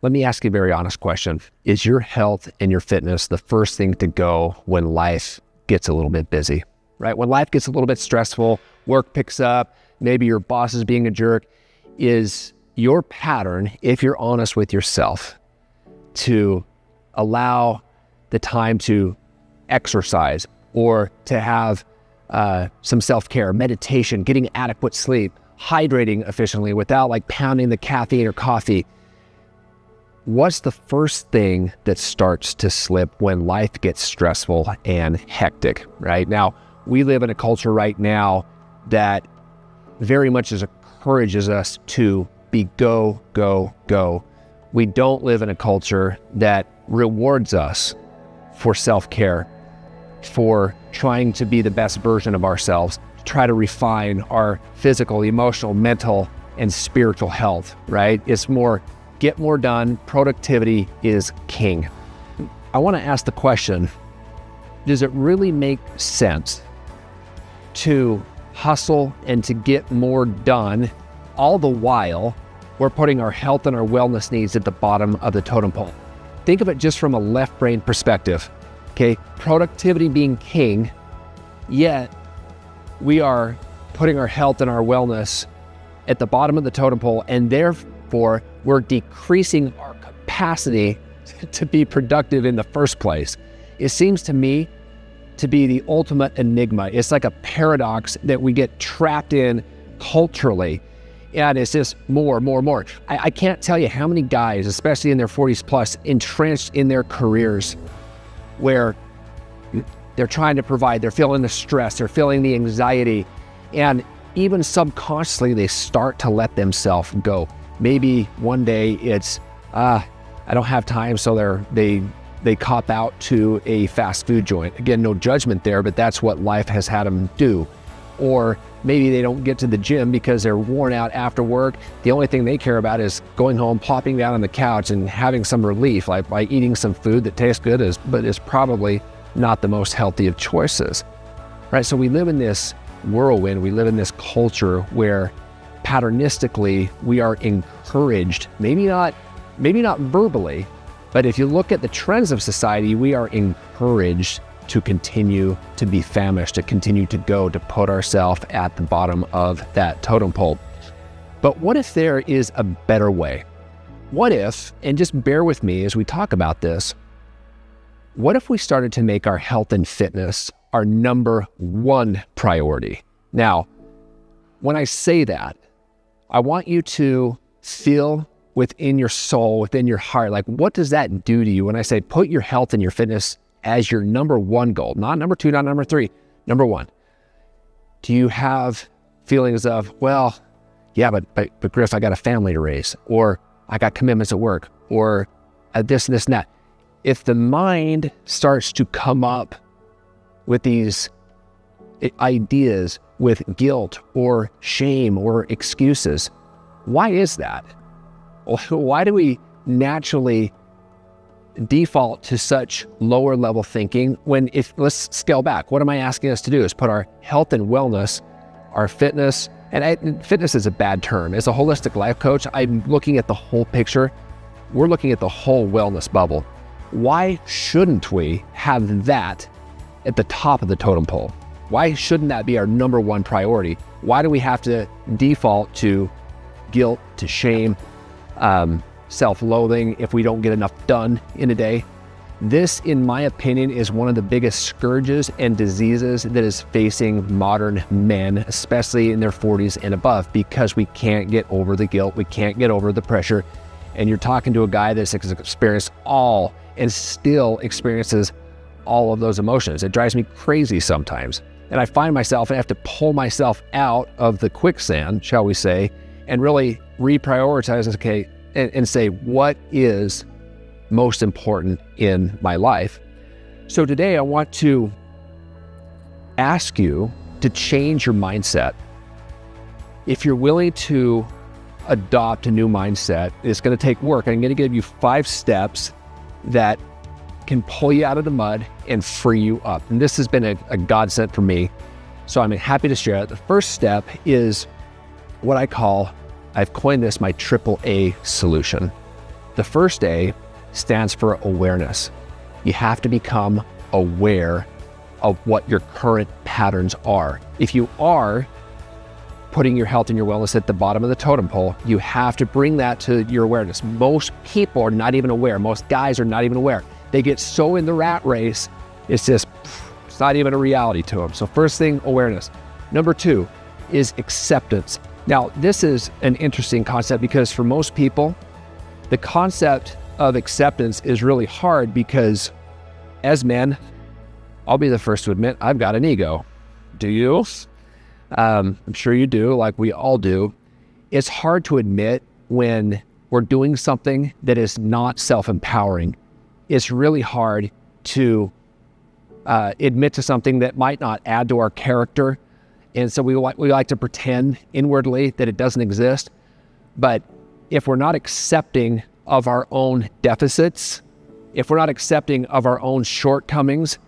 let me ask you a very honest question. Is your health and your fitness the first thing to go when life gets a little bit busy, right? When life gets a little bit stressful, work picks up, maybe your boss is being a jerk, is your pattern, if you're honest with yourself, to allow the time to exercise or to have some self-care, meditation, getting adequate sleep, hydrating efficiently without like pounding the caffeine or coffee? What's the first thing that starts to slip when life gets stressful and hectic, right? Now, we live in a culture right now that very much encourages us to be go, go, go. We don't live in a culture that rewards us for self-care, for trying to be the best version of ourselves, to try to refine our physical, emotional, mental, and spiritual health, right? It's more get more done. Productivity is king. I want to ask the question, does it really make sense to hustle and to get more done, all the while we're putting our health and our wellness needs at the bottom of the totem pole? Think of it just from a left brain perspective, okay? Productivity being king, yet we are putting our health and our wellness at the bottom of the totem pole, and therefore we're decreasing our capacity to be productive in the first place. It seems to me to be the ultimate enigma. It's like a paradox that we get trapped in culturally. And it's just more. I can't tell you how many guys, especially in their 40s plus, entrenched in their careers where they're trying to provide, they're feeling the stress, they're feeling the anxiety, and even subconsciously they start to let themselves go. Maybe one day it's, I don't have time, so they cop out to a fast food joint. Again, no judgment there, but that's what life has had them do. Or maybe they don't get to the gym because they're worn out after work. The only thing they care about is going home, plopping down on the couch and having some relief, like by eating some food that tastes good, but is probably not the most healthy of choices, right? So we live in this whirlwind. We live in this culture where patternistically we are encouraged, maybe not verbally, but if you look at the trends of society, we are encouraged to continue to be famished, to continue to go, to put ourselves at the bottom of that totem pole. But what if there is a better way? What if, and just bear with me as we talk about this, what if we started to make our health and fitness our number one priority? Now, when I say that, I want you to feel within your soul, within your heart, like what does that do to you when I say put your health and your fitness as your number one goal, not number two, not number three, number one? Do you have feelings of, well, yeah, but Griff, I got a family to raise, or I got commitments at work, or this and this and that? If the mind starts to come up with these ideas with guilt or shame or excuses, why is that? Why do we naturally default to such lower level thinking when, if let's scale back, what am I asking us to do is put our health and wellness, our fitness, and fitness is a bad term. As a holistic life coach, I'm looking at the whole picture. We're looking at the whole wellness bubble. Why shouldn't we have that at the top of the totem pole? Why shouldn't that be our number one priority? Why do we have to default to guilt, to shame, self-loathing if we don't get enough done in a day? This, in my opinion, is one of the biggest scourges and diseases that is facing modern men, especially in their 40s and above, because we can't get over the guilt, we can't get over the pressure. And you're talking to a guy that's experienced all and still experiences all of those emotions. It drives me crazy sometimes. And I find myself, I have to pull myself out of the quicksand, shall we say, and really reprioritize, okay, and say, what is most important in my life? So today I want to ask you to change your mindset. If you're willing to adopt a new mindset, it's going to take work. I'm going to give you 5 steps that can pull you out of the mud and free you up. And this has been a godsend for me, so I'm happy to share it. The first step is what I call, I've coined this my AAA solution. The first A stands for awareness. You have to become aware of what your current patterns are. If you are putting your health and your wellness at the bottom of the totem pole, you have to bring that to your awareness. Most people are not even aware. Most guys are not even aware. They get so in the rat race, it's not even a reality to them. So first thing, awareness. Number two is acceptance. Now, this is an interesting concept because for most people, the concept of acceptance is really hard because as men, I'll be the first to admit, I've got an ego. Do you? I'm sure you do, like we all do. It's hard to admit when we're doing something that is not self-empowering. It's really hard to admit to something that might not add to our character. And so we like to pretend inwardly that it doesn't exist. But if we're not accepting of our own deficits, if we're not accepting of our own shortcomings,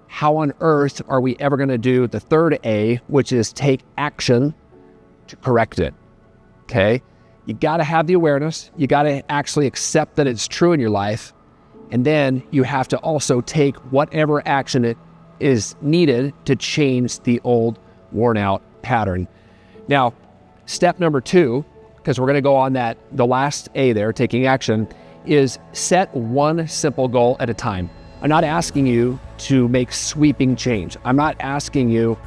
how on earth are we ever going to do the third A, which is take action to correct it? Okay? You got to have the awareness. You got to actually accept that it's true in your life. And then you have to also take whatever action it is needed to change the old worn out pattern. Now, step number two, because we're going to go on that, the last A there, taking action, is set one simple goal at a time. I'm not asking you to make sweeping change. I'm not asking you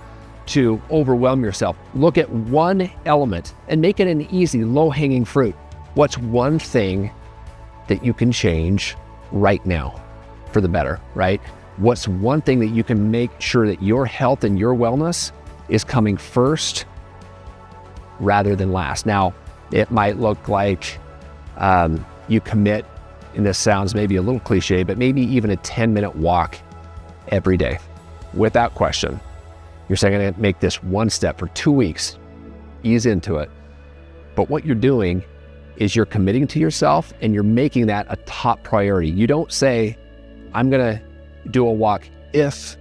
to overwhelm yourself. Look at one element and make it an easy, low-hanging fruit. What's one thing that you can change right now for the better, right? What's one thing that you can make sure that your health and your wellness is coming first rather than last? Now, it might look like you commit, and this sounds maybe a little cliche, but maybe even a 10-minute walk every day, without question. You're saying, I'm going to make this one step for 2 weeks, ease into it. But what you're doing is you're committing to yourself and you're making that a top priority. You don't say, I'm going to do a walk if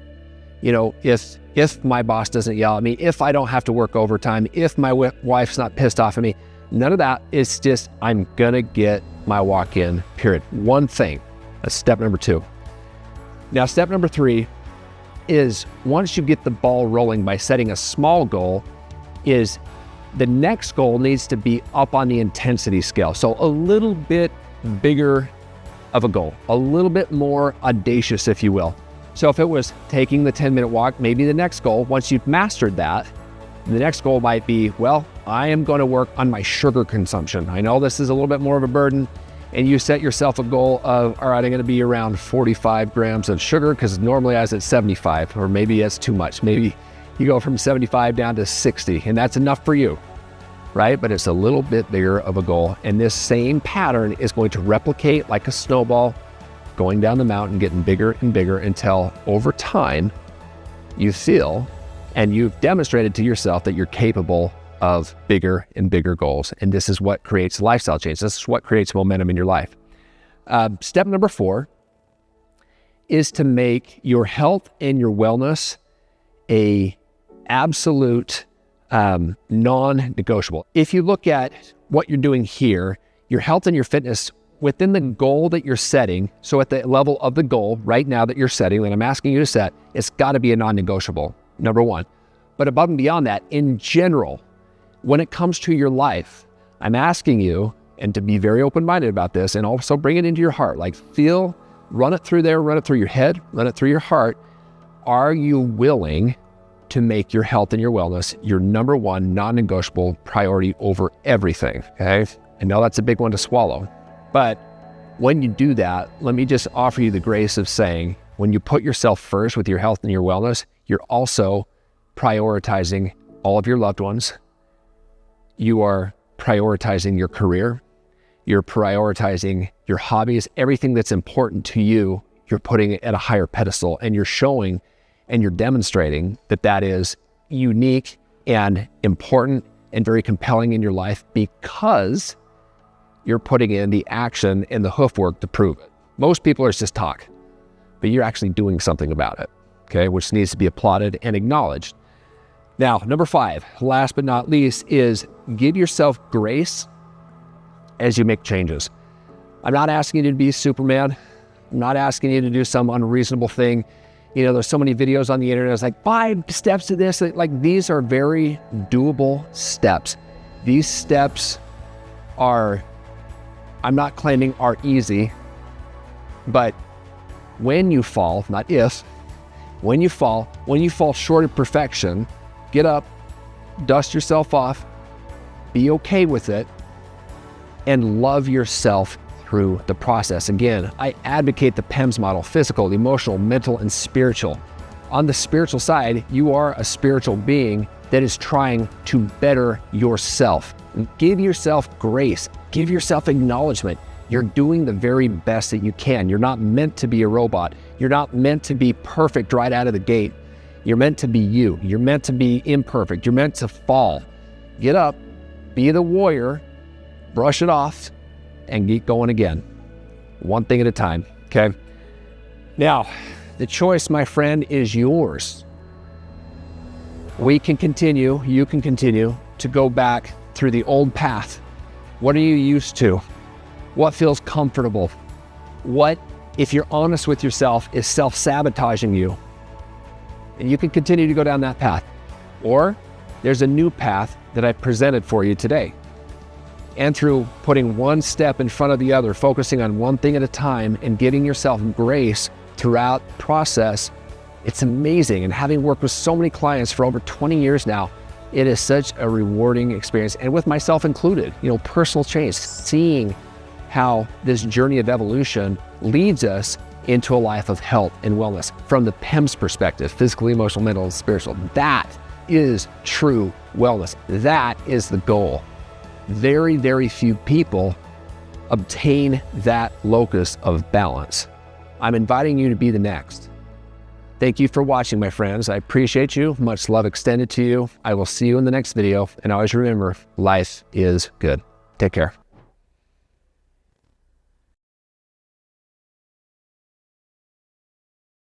my boss doesn't yell at me, if I don't have to work overtime, if my wife's not pissed off at me. None of that. It's just, I'm going to get my walk in, period. One thing. That's step number two. Now, step number three is once you get the ball rolling by setting a small goal, is the next goal needs to be up on the intensity scale. So a little bit bigger of a goal, a little bit more audacious, if you will. So if it was taking the 10-minute walk, maybe the next goal, once you've mastered that, the next goal might be, well, I am going to work on my sugar consumption. I know this is a little bit more of a burden, and you set yourself a goal of, all right, I'm going to be around 45 grams of sugar because normally I was at 75, or maybe that's too much. Maybe you go from 75 down to 60, and that's enough for you, right? But it's a little bit bigger of a goal. And this same pattern is going to replicate like a snowball going down the mountain, getting bigger and bigger until over time you feel and you've demonstrated to yourself that you're capable of bigger and bigger goals. And this is what creates lifestyle change. This is what creates momentum in your life. Step number 4 is to make your health and your wellness a absolute non-negotiable. If you look at what you're doing here, your health and your fitness within the goal that you're setting, so at the level of the goal right now that you're setting, that I'm asking you to set, it's got to be a non-negotiable, number 1. But above and beyond that, in general, when it comes to your life, I'm asking you, and to be very open-minded about this, and also bring it into your heart, like run it through there, run it through your head, run it through your heart. Are you willing to make your health and your wellness your number 1 non-negotiable priority over everything, okay? I know that's a big one to swallow, but when you do that, let me just offer you the grace of saying, when you put yourself first with your health and your wellness, you're also prioritizing all of your loved ones. You are prioritizing your career. You're prioritizing your hobbies. Everything that's important to you, you're putting it at a higher pedestal, and you're showing and you're demonstrating that that is unique and important and very compelling in your life because you're putting in the action and the hoof work to prove it. Most people are just talk, but you're actually doing something about it, okay, which needs to be applauded and acknowledged. Now, number 5, last but not least, is give yourself grace as you make changes. I'm not asking you to be Superman. I'm not asking you to do some unreasonable thing. You know, there's so many videos on the internet. It's like 5 steps to this. Like, these are very doable steps. These steps are, I'm not claiming are easy, but when you fall, not if, when you fall short of perfection, get up, dust yourself off, be okay with it, and love yourself through the process. Again, I advocate the PEMS model: physical, emotional, mental, and spiritual. On the spiritual side, you are a spiritual being that is trying to better yourself. Give yourself grace, give yourself acknowledgement. You're doing the very best that you can. You're not meant to be a robot. You're not meant to be perfect right out of the gate. You're meant to be you. You're meant to be imperfect. You're meant to fall. Get up, be the warrior, brush it off, and get going again. One thing at a time, okay? Now, the choice, my friend, is yours. We can continue, you can continue to go back through the old path. What are you used to? What feels comfortable? What, if you're honest with yourself, is self-sabotaging you? And you can continue to go down that path. Or there's a new path that I presented for you today. And through putting one step in front of the other, focusing on one thing at a time and giving yourself grace throughout the process, it's amazing. And having worked with so many clients for over 20 years now, it is such a rewarding experience. And with myself included, you know, personal change, seeing how this journey of evolution leads us into a life of health and wellness from the PEMS perspective: physical, emotional, mental, and spiritual. That is true wellness. That is the goal. Very, very few people obtain that locus of balance. I'm inviting you to be the next. Thank you for watching, my friends. I appreciate you. Much love extended to you. I will see you in the next video. And always remember, life is good. Take care.